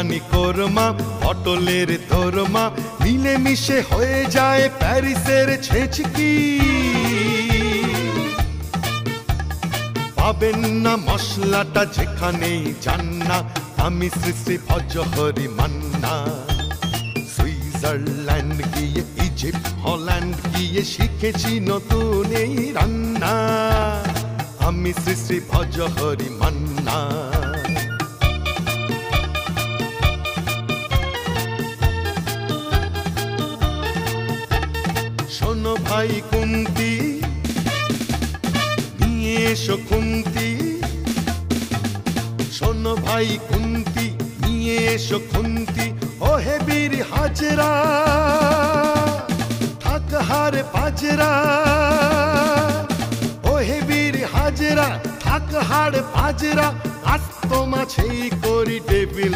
বিরিয়ানি কোরমা পটলের দোরমা মিলে মিশে হয়ে যায় প্যারিসের ছেচকি। পাবেন না মশলাটা যেখানেই যান না, আমি শ্রী শ্রী ভজহরি মান্না। সুইজারল্যান্ড গিয়ে ইজিপ্ট হল্যান্ড গিয়ে শিখেছি নতুন এই রান্না, আমি শ্রী শ্রী ভজহরি মান্না। শোনো ভাই কুন্তি, নিয়ে এসো খুন্তি। শোনো ভাই কুন্তি, নিয়ে এসো খুন্তি। ও হে বীর হাজরা থাক হার পাজরা, ও হে বীর হাজরা থাক হার পাজরা। আজ তো মাছেই করি টেবিল